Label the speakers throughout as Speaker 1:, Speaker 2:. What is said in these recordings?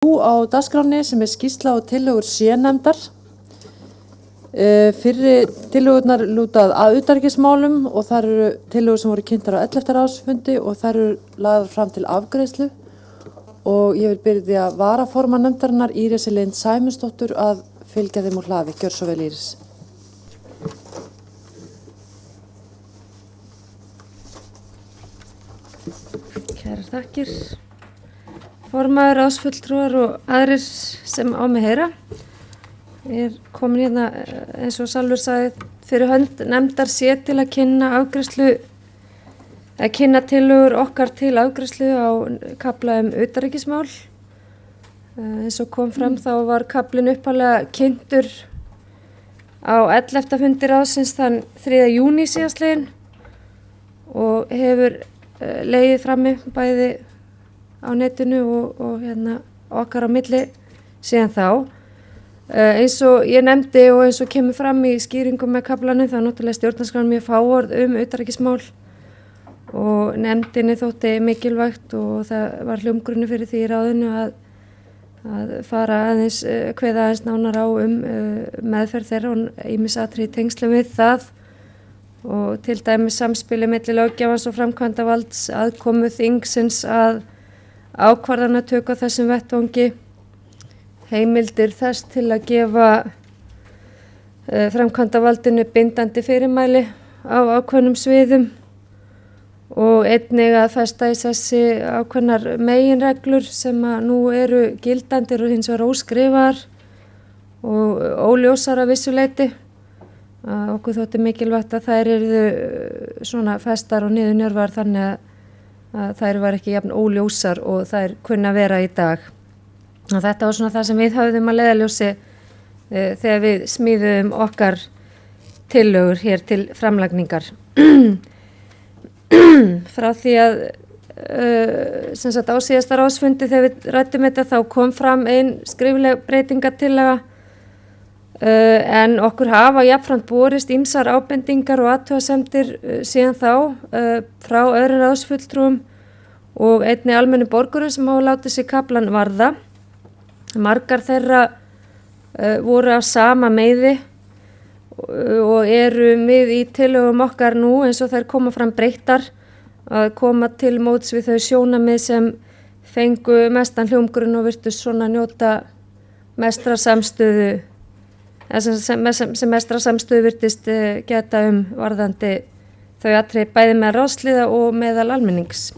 Speaker 1: Nú á dagskránni sem skýrsla og tillögur C-nefndar. Fyrri tillögurnar lúta að utanríkismálum og þar eru tillögur sem voru kynntar á 11. ráðsfundi og þar eru lagðar fram til afgreiðslu og ég vil byrja varaformann nefndarinnar Írisi Lind Sæmundsdóttur að fylgja þeim úr hlaði. Gjör svo vel, Íris.
Speaker 2: Kærar þakkir. Formaður, ráðsfulltrúar og aðrir sem á mig heyra. Ég komin hérna, eins og Salvör sagði, fyrir hönd nefndar sé til að kynna tillögur okkar til afgreiðslu á kafla utanríkismál. Eins og kom fram þá var kaflinn upphaflega kynntur á 11. fundi ráðsins þann 3. júní síðastliðinn og hefur legið frammi bæði á netinu og hérna okkar á milli síðan þá. Eins og ég nefndi og eins og kemur fram í skýringum með kaflanum þá náttúrulega stjórnarskráin mjög fáorð utanríkismál og nefndinni þótti mikilvægt og það var hljómgrunni fyrir því í ráðinu að fara aðeins, kveða aðeins nánar á meðferð þeirra og ýmis atriði í tengslum við það og til dæmis samspili milli löggjafans og framkvæmdavalds, aðkomu þingsins að ákvarðanatöku á þessum vettvangi, heimildir þess til að gefa framkvæmdavaldinu bindandi fyrirmæli á ákveðnum sviðum og einnig að festa í sessi ákveðnar meginreglur sem að nú eru gildandir og hins vegar óskrifaðar og óljósar að vissu leyti. Okkur þótti mikilvægt að þær yrðu svona festar og niðurnjörvar þannig að þær var ekki jafn óljósar og þær kunna vera í dag. Og þetta var svona það sem við höfðum að leiðarljósi þegar við smíðum okkar tillögur hér til framlagningar. Frá því að sem sagt á síðasta ráðsfundi þegar við ræddum þetta þá kom fram ein skrifleg breytingartillaga en okkur hafa jafnframt borist ýmsar ábendingar og athugasemdir síðan þá frá öðrum ráðsfulltrúum og einnig almennu borgurum sem hafa látið sig kaflann varða. Margar þeirra voru á sama meiði og eru við í tillögum okkar nú eins og þær koma fram breyttar að koma til móts við þau sjónarmið sem fengu mestan hljómgrunn og virtust svona njóta mestra samstöðu sem mestra samstöðu virtist geta varðandi þau atriði bæði með ráðsliða og meðal almennings.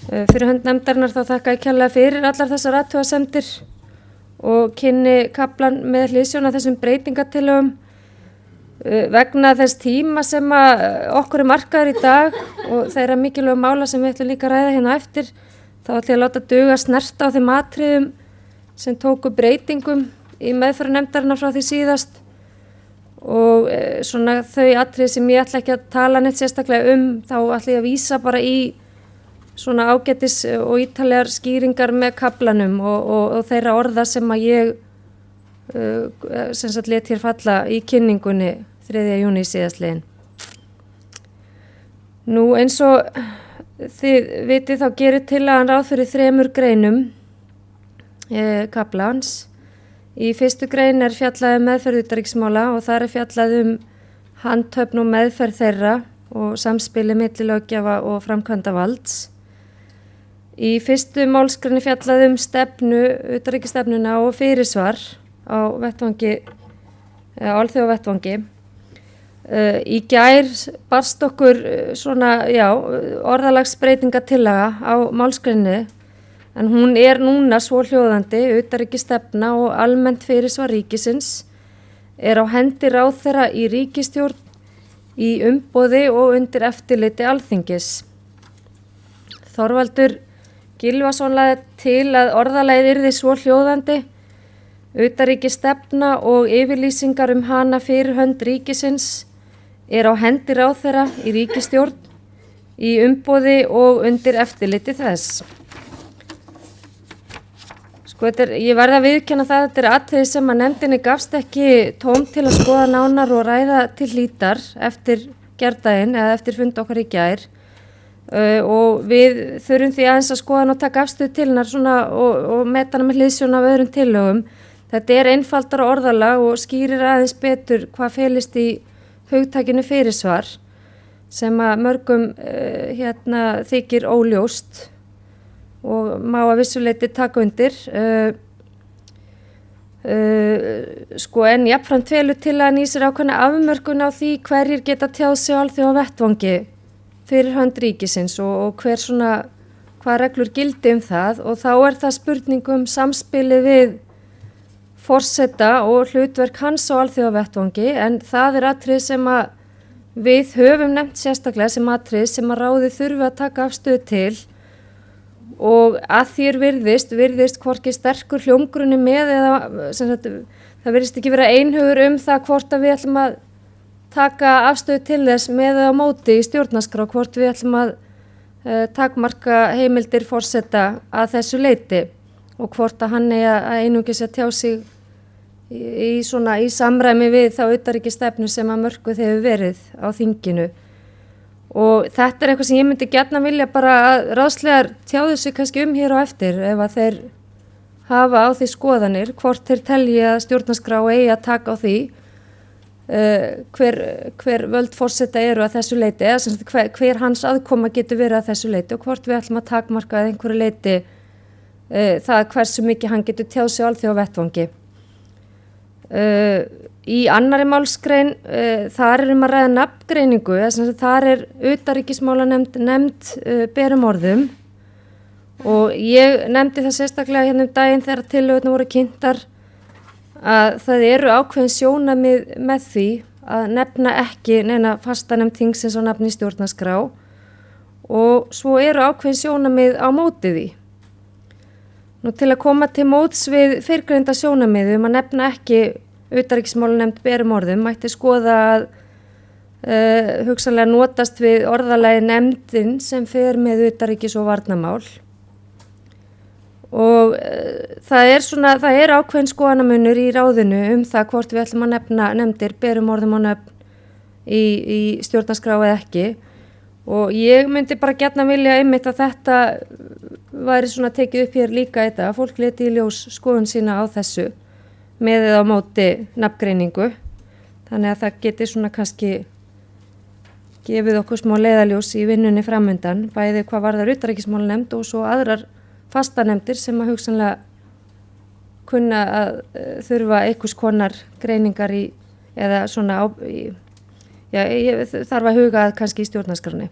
Speaker 2: Fyrir hönd nefndarinnar þá þakka ég kærlega fyrir allar þessar athugasemdir og kynni kaflan með hliðsjón af þessum breytingatillögum vegna þess tíma sem okkur markaður í dag og þeirra mikilvægu mála sem við ætlum líka að ræða hérna eftir þá ætlum ég að láta duga snerta á þeim atriðum sem tóku breytingum í meðferð nefndarinnar frá því síðast og svona þau atrið sem ég ætla ekki að tala neitt sérstaklega þá ætla ég að vísa bara í svona ágætis og ítarlegar skýringar með kaflanum og þeirra orða sem að ég sem sagt let hér falla í kynningunni 3. júní síðastliðinn. Nú eins og þið vitið þá gerir tillagan ráð fyrir 3 greinum kaflans. Í 1. grein fjallað meðferð utanríkismála og þar fjallað handhöfn og meðferð þeirra og samspili milli löggjafa og framkvæmdavalds. Í 1. málsgrein fjallað stefnu, utanríkisstefnuna og fyrirsvar á vettvangi, alþjóðavettvangi. Í gær barst okkur svona, orðalagsbreytingatillaga á málsgreinni en hún núna svohljóðandi, utanríkisstefna og almennt fyrirsvar ríkisins á hendi ráðherra í ríkisstjórn í umboði og undir eftirliti Alþingis. Þorvaldur Gylfason lagði til að orðalagið yrði svohljóðandi, utanríkisstefna og yfirlýsingar hana fyrir hönd ríkisins á hendi ráðherra í ríkisstjórn í umboði og undir eftirliti þess. Ég verð að viðurkenna það að þetta atriði sem að nefndinni gafst ekki tóm til að skoða nánar og ræða til hlítar eftir gærdaginn eða eftir fund okkar í gær. og við þurfum því aðeins að skoða og taka afstöðu til hennar svona og meta hana með hliðsjón af öðrum tillögum. Þetta er einfaldara orðalag og skýrir aðeins betur hvað felist í hugtakinu fyrirsvar sem að mörgum þykir óljóst og má að vissuleyti taka undir. En jafnframt felur til að nýsir ákveðna afmörkun á því hverjir geta tjáð sig á alþjóðavettvangi fyrir hönd ríkisins og hvað reglur gildi það og þá er það spurning samspilið við forseta og hlutverk hans á alþjóðavettvangi en það er atriði sem að við höfum nefnt sérstaklega sem atriði sem að ráðið þurfi að taka afstöðu til og að þér virðist hvorki sterkur hljómgrunni með eða það virðist ekki vera einhugur það hvort að við ætlum að taka afstöðu til þess með eða á móti í stjórnarskrá hvort við ætlum að takmarka heimildir forseta að þessu leyti og hvort að hann eigi að einungis að tjá sig í samræmi við þá utanríkisstefnu sem að mörkuð hefur verið á þinginu. Og þetta er eitthvað sem ég myndi gjarnan vilja bara að ráðslegar tjáðu sig kannski hér á eftir ef að þeir hafa á því skoðanir, hvort þeir telji að stjórnarskrá eigi að taka á því hver völd forseta eru að þessu leyti eða hver hans aðkoma getur verið að þessu leyti og hvort við ætlum að takmarka að einhverju leyti það hversu mikið hann getur tjáð sig á alþjóðavettvangi. Í annarri málsgrein þar er að ræða nafngreiningu, þar er utanríkismálanefnd nefnd berum orðum og ég nefndi það sérstaklega hérna daginn þegar tillögurnar voru kynntar að það eru ákveðin sjónarmið með því að nefna ekki neina fastanefnd þingsins á nafni stjórnarskrá og svo eru ákveðin sjónarmið á móti því. Nú til að koma til móts við fyrrgreinda sjónarmiði að nefna ekki utanríkismálanefnd berum orðum mætti skoða að hugsanlega notast við orðalagi nefndin sem fer með utanríkis- og varnarmál og það er ákveðin skoðanamunur í ráðinu það hvort við ætlum að nefna nefndir berum orðum á nefn í stjórnarskrá eða ekki og ég myndi bara gjarnan vilja einmitt að þetta væri tekið upp hér líka þetta að fólk leti í ljós skoðun sína á þessu með eða á móti nafngreiningu þannig að það geti kannski gefið okkur smá leiðaljós í vinnunni framundan bæði hvað varðar utanríkismálanefnd og svo aðrar fastanefndir sem að hugsanlega kunna að þurfa einhvers konar greiningar í eða ég þarf að huga að kannski í stjórnarskránni.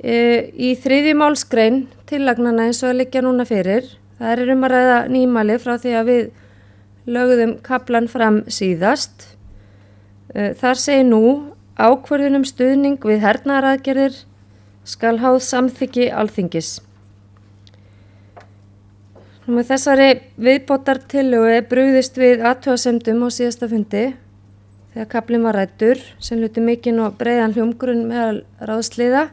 Speaker 2: Í 3. málsgrein tillagnanna eins og að liggja núna fyrir, það er að ræða nýmæli frá því að við lögðum kaflan fram síðast. Þar segir nú ákvörðun stuðning við hernaðaraðgerðir skal háð samþykki Alþingis. Með þessari viðbótartillögu er brugðist við athugasemdum á síðasta fundi þegar kaflinn var ræddur sem hluti mikinn og breiðan hljómgrunn meðal ráðsliða.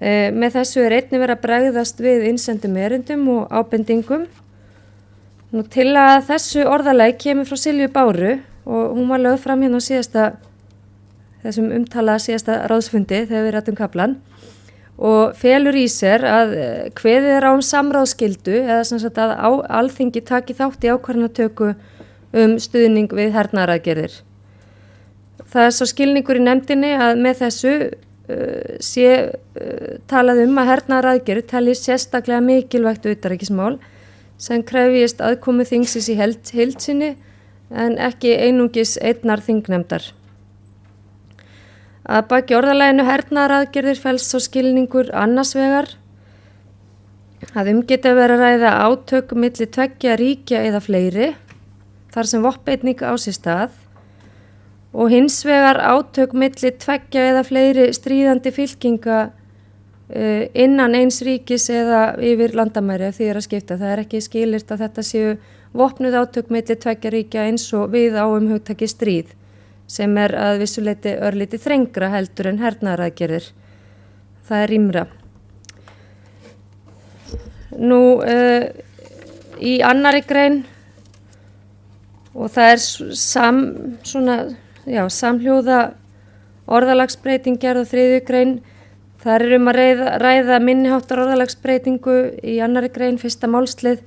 Speaker 2: Með þessu er einnig verið að bregðast við innsendum erindum og ábendingum. Nú til að þessu orðalagi kemur frá Silju Báru og hún var lögð fram hérna á þessum umtalaða síðasta ráðsfundi þegar við ræddum kaflann og felur í sér að kveðið er á samráðsskyldu eða að Alþingi taki þátt í ákvarðanatöku stuðning við hernaðaraðgerðir. Það er svo skilningur í nefndinni að með þessu sé talað að hernaðaraðgerðir teljist sérstaklega mikilvægt utanríkismál sem krefjist aðkomu þingsins í heild sinni en ekki einungis einnar þingnefndar. Að baki orðalaginu hernaðaraðgerðir felst svo skilningur annars vegar að geti verið að ræða átök milli tveggja ríkja eða fleiri þar sem vopnbeiting á sér stað og hins vegar átök milli tveggja eða fleiri stríðandi fylkinga innan eins ríkis eða yfir landamæri ef því er að skipta. Það er ekki skilyrt að þetta séu vopnuð átök milli tveggja ríkja eins og við á hugtaki stríð sem er að vissuleyti örlítið þrengra heldur en hernaðaraðgerðir. Það er rýmra. Nú í annarri grein og það er samhljóða orðalagsbreyting gerð á 3. grein. Þar að ræða minniháttar orðalagsbreytingu í 2. grein 1. málslið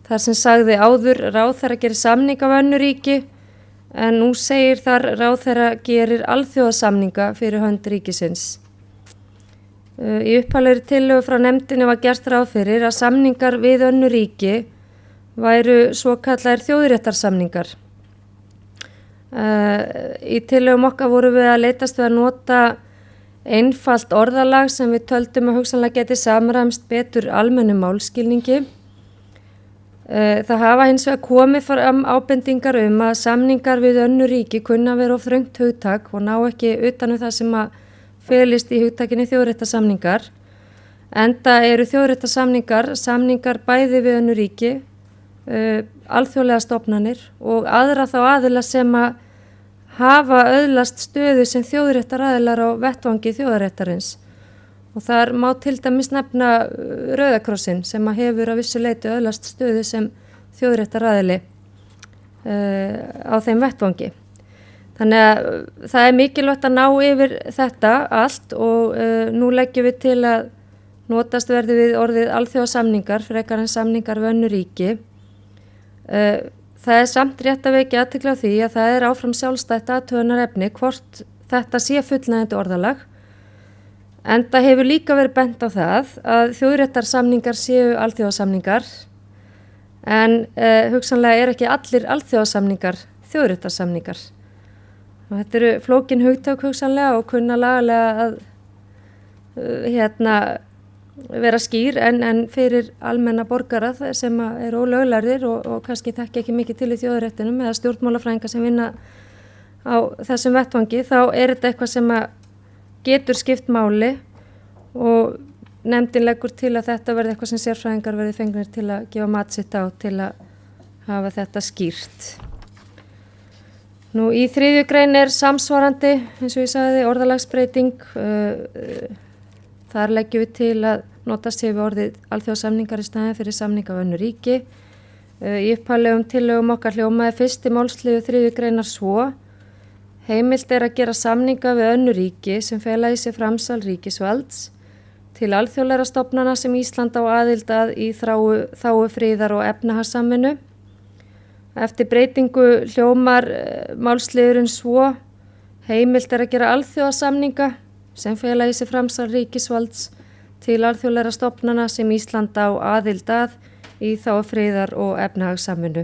Speaker 2: þar sem sagði áður ráðherra gerir samninga við önnur ríki en nú segir þar ráðherra gerir alþjóðasamninga fyrir hönd ríkisins. Í upphaflegri tillögu frá nefndinni var gert ráð fyrir að samningar við önnur ríki væru svokallaðir þjóðréttarsamningar. Í tillögum okkar vorum við að leitast við að nota einfalt orðalag sem við töldum að hugsanlega geti samræmst betur almennum málskilningi. Það hafa hins vegar komið fram ábendingar að samningar við önnur ríki kunna vera of þröngt hugtak og ná ekki utan það sem að felist í hugtakinni þjóðréttarsamningar. Enda eru þjóðréttarsamningar samningar bæði við önnur ríki, alþjóðlega stofnanir og aðra þá aðila sem að hafa öðlast stöðu sem þjóðréttaraðilar á vettvangi þjóðaréttarins. Og þar má til dæmis nefna Rauða krossinn sem að hefur að vissu leyti öðlast stöðu sem þjóðréttaraðili á þeim vettvangi. Þannig að það er mikilvægt að ná yfir þetta allt og nú leggjum við til að notast verði við orðið alþjóðasamningar frekar en samningar við önnur ríki. Það er samt rétt að vekja athygli á því að það er áfram sjálfstætt athugunarefni hvort þetta sé fullnægjandi orðalag. Enda hefur líka verið bent á það að þjóðréttarsamningar séu alþjóðasamningar en hugsanlega er ekki allir alþjóðasamningar þjóðréttarsamningar. Og þetta eru flókin hugtök hugsanlega og kunna lagalega að vera skýr en fyrir almenna borgara sem eru ólöglærðir og kannski þekki ekki mikið til í þjóðaréttinum eða stjórnmálafræðinga sem vinna á þessum vettvangi, þá er þetta eitthvað sem að getur skipt máli og nefndin leggur til að þetta verði eitthvað sem sérfræðingar verði fengnir til að gefa mat sitt á til að hafa þetta skýrt. Nú í 3. grein er samsvarandi, eins og ég sagði, orðalagsbreyting. Þar leggjum við til að notast hefur orðið alþjóðasamningar í staðinn fyrir samninga við önnur ríki. Í upphaflegum tillögum okkar hljómaði 1. málsliður 3. greinar svo: heimilt er að gera samninga við önnur ríki sem fela í sig framsal ríkisvalds til alþjóðlegra stofnana sem Ísland á aðild að í þágu friðar og efnahagssamvinnu. Eftir breytingu hljómar málsliðurinn svo: heimilt er að gera alþjóðasamninga sem fela í sig framsal ríkisvalds til alþjóðlegra stofnana sem Ísland á aðild að í þágu friðar og efnahagssamvinnu.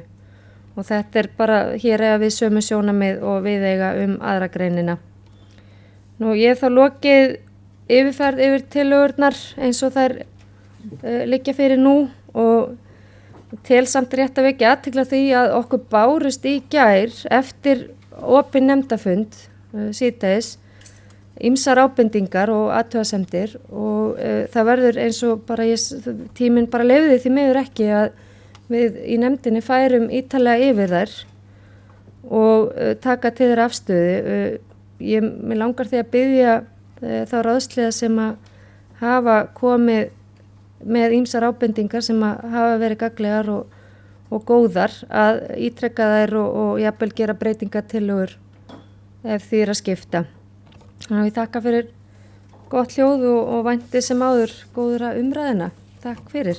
Speaker 2: Og þetta er bara hér eða við sömu sjónarmið og viðeiga aðra greinina. Nú ég hef þá lokið yfirferð yfir tillögurnar eins og þær liggja fyrir nú og tel samt rétt að vekja athygli á því að okkur bárust í gær eftir opinn nefndafund síðdegis ýmsar ábendingar og athugasemdir og það verður eins og bara tíminn bara leyfði því miður ekki að við í nefndinni færum ítarlega yfir þær og taka til þeirra afstöðu. Mig langar því að biðja þá ráðsliða sem að hafa komið með ýmsar ábendingar sem að hafa verið gagnlegar og góðar að ítreka þær og jafnvel gera breytingatillögur ef því er að skipta. Þannig að ég þakka fyrir gott hljóð og vænti sem áður góðra umræðina. Takk fyrir.